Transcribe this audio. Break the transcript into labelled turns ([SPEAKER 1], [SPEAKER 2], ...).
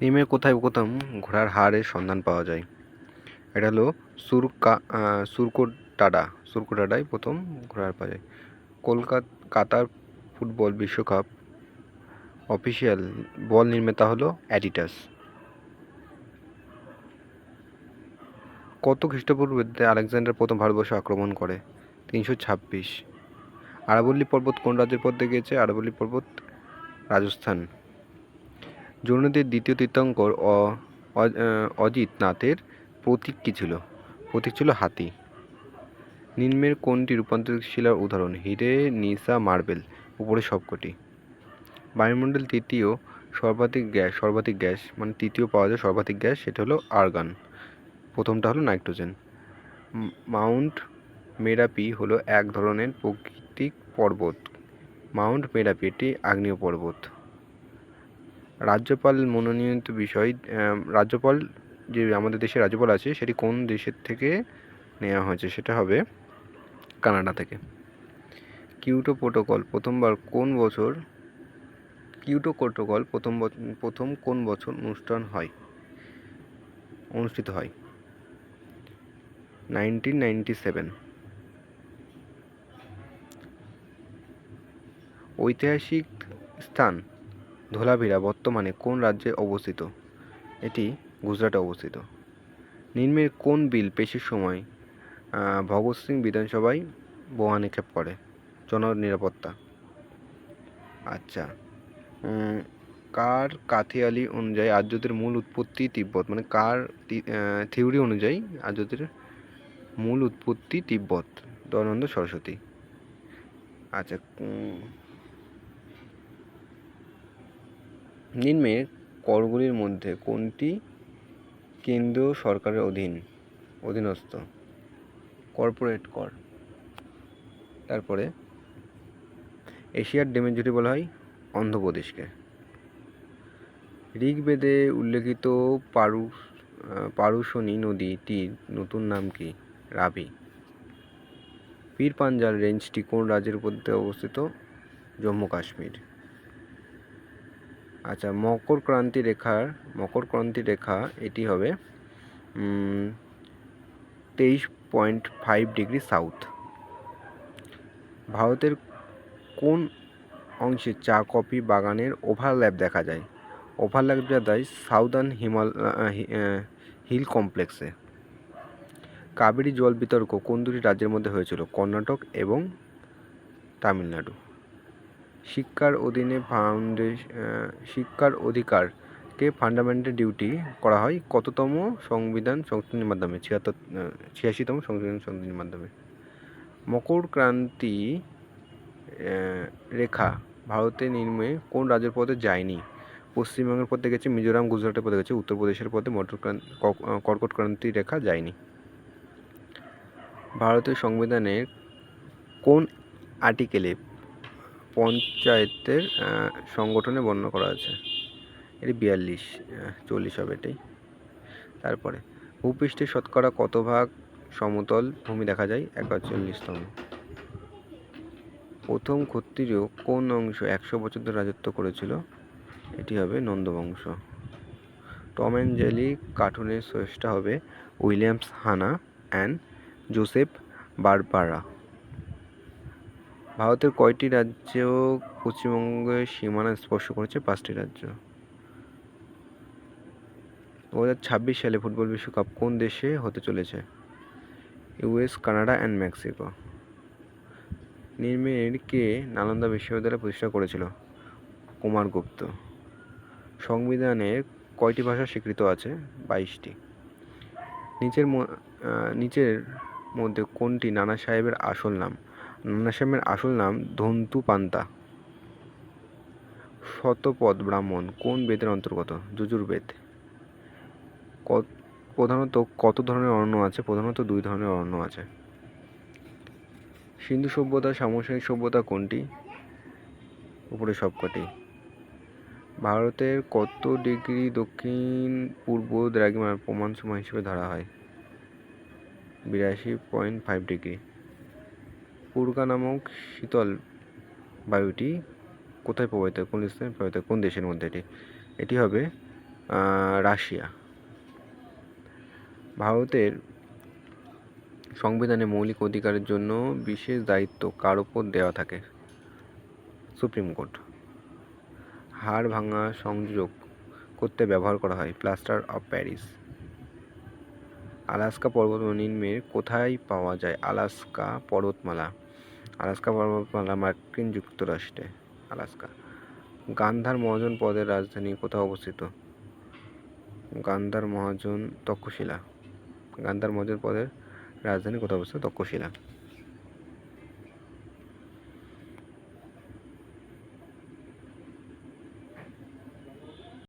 [SPEAKER 1] নিমের কোথায় প্রথম ঘোড়ার হাড়ের সন্ধান পাওয়া যায়? এটা হলো সুরকোটাডায় প্রথম ঘোড়ার পাওয়া যায়। কাতার ফুটবল বিশ্বকাপ অফিসিয়াল বল নির্মাতা হলো অ্যাডিডাস। কত খ্রিস্টপূর্বাব্দে আলেকজান্ডার প্রথম ভারতবর্ষ আক্রমণ করে? 326। আরাবল্লী পর্বত কোন রাজ্যের পথ দেখিয়েছে? আরাবল্লী পর্বত রাজস্থান। জৈনদের দ্বিতীয় তীর্থঙ্কর অজিত নাথের প্রতীক কী ছিল? প্রতীক ছিল হাতি। নিম্নের কোনটি রূপান্তরিত শিলার উদাহরণ? হিরে, নিসা, মার্বেল। উপরে সবকটি। বায়ুমণ্ডল তৃতীয় সর্বাধিক গ্যাস মানে তৃতীয় পাওয়া যায় সর্বাধিক গ্যাস, সেটা হলো আর্গন। প্রথমটা হলো নাইট্রোজেন। মাউন্ট মেরাপি হলো এক ধরনের প্রাকৃতিক পর্বত। মাউন্ট মেরাপি এটি আগ্নেয় পর্বত। রাজ্যপাল মনোনীত বিষয়, রাজ্যপাল যে আমাদের দেশের রাজ্যপাল আছে সেটি কোন দেশের থেকে নেওয়া হয়েছে? সেটা হবে কানাডা থেকে। কিয়োটো প্রোটোকল প্রথম কোন বছর অনুষ্ঠিত হয়? 1997। ঐতিহাসিক স্থান ধোলাভিরা বর্তমানে কোন রাজ্যে অবস্থিত? এটি গুজরাটে অবস্থিত। নিম্নের কোন বিল পেশের সময় ভগৎ সিং বিধানসভায় বোমা নিক্ষেপ করে? জননিরাপত্তা। আচ্ছা, কার কাথিয়ালি অনুযায়ী আর্যদের মূল উৎপত্তি তিব্বত? মানে কার থিওরি অনুযায়ী আর্যদের মূল উৎপত্তি তিব্বত? দয়ানন্দ সরস্বতী। আচ্ছা, নিম্নের করগুলির মধ্যে কোনটি কেন্দ্রীয় সরকারের অধীনস্থ? কর্পোরেট কর। তারপরে এশিয়ার ডিমের জুটি বলা হয় অন্ধ্রপ্রদেশকে। ঋগ্বেদে উল্লেখিত পারুশনী নদীটির নতুন নাম কি? রাভি। পীর পাঞ্জাল রেঞ্জটি কোন রাজ্যের উপর অবস্থিত? জম্মু কাশ্মীর। আচ্ছা, মকর ক্রান্তি রেখা এটি হবে 23.5 ডিগ্রি সাউথ। ভারতের কোন অংশে চা কফি বাগানের ওভারল্যাপ দেখা যায়? ওভারল্যাপ দেখা যায় সাউদার্ন হিল কমপ্লেক্সে। কাবেরী জল বিতর্ক কোন দুটি রাজ্যের মধ্যে হয়েছিল? কর্ণাটক এবং তামিলনাড়ু। শিক্ষার অধিকারকে ফান্ডামেন্টাল ডিউটি করা হয় কততম সংবিধান সংশোধনীর মাধ্যমে? 86তম সংবিধান সংশোধনীর মাধ্যমে। মকর ক্রান্তি রেখা ভারতের নিম্নে কোন রাজ্যের পথে যায়নি? পশ্চিমবঙ্গের পথে গেছে, মিজোরাম, গুজরাটের পথে গেছে, উত্তরপ্রদেশের পথে কর্কট ক্রান্তি রেখা যায়নি। ভারতীয় সংবিধানের কোন আর্টিকেলে পঞ্চায়েতের সংগঠনে বর্ণনা করা আছে? এটি 40 হবে এটাই। তারপরে ভূপৃষ্ঠের শতকরা কত ভাগ সমতল ভূমি দেখা যায়? 41তম। প্রথম ক্ষত্রিয় কোন অংশ 100 বছর ধরে রাজত্ব করেছিল? এটি হবে নন্দবংশ। টম অ্যান্ড জেরি কার্টুনের স্রষ্টা হবে উইলিয়াম হানা অ্যান্ড জোসেফ বারবারা। ভারতের কয়টি রাজ্য পশ্চিমবঙ্গের সীমানা স্পর্শ করেছে? 5টি রাজ্য। 2026 সালে ফুটবল বিশ্বকাপ কোন দেশে হতে চলেছে? US, Canada and Mexico. নিম্নের কে নালন্দা বিশ্ববিদ্যালয় প্রতিষ্ঠা করেছিল? কুমারগুপ্ত। সংবিধানের কয়টি ভাষা স্বীকৃত আছে? 22টি। নিচের মধ্যে কোনটি নানা সাহেবের আসল নাম? নানা সাহেবের আসল নাম ধন্তু পান্তা। শতপথ ব্রাহ্মণ কোন বেদের অন্তর্গত? যজুর্বেদ। প্রধানত কত ধরনের অরণ্য আছে? প্রধানত 2 ধরনের অরণ্য আছে। সিন্ধু সভ্যতা সমসাময়িক সভ্যতা কোনটি? উপরে সবকটি। ভারতের কত ডিগ্রি দক্ষিণ পূর্ব দ্রাঘিমার প্রমাণ সময় হিসেবে ধরা হয়? 82.5 ডিগ্রি। পুরকা নামক শীতল বায়ুটি কোথায় প্রবাহিত? কোন স্থানে প্রবাহিত? কোন দেশের মধ্যে এটি? এটি হবে রাশিয়া। ভারতের সংবিধানে মৌলিক অধিকারের জন্য বিশেষ দায়িত্ব কার উপর দেওয়া থাকে? Supreme court. হাড় ভাঙা সংযোগ করতে ব্যবহার করা হয় প্লাস্টার অফ প্যারিস। আলাস্কা পর্বতমালা কোথায় পাওয়া যায়? আলাস্কা পর্বতমালা মার্কিন যুক্তরাষ্ট্রে, আলাস্কা। গান্ধার মহাজন পদের রাজধানী কোথায় অবস্থিত? তক্ষশিলা। গান্ধার মহাজন পদের রাজধানী কোথায় অবস্থিত? তক্ষশিলা।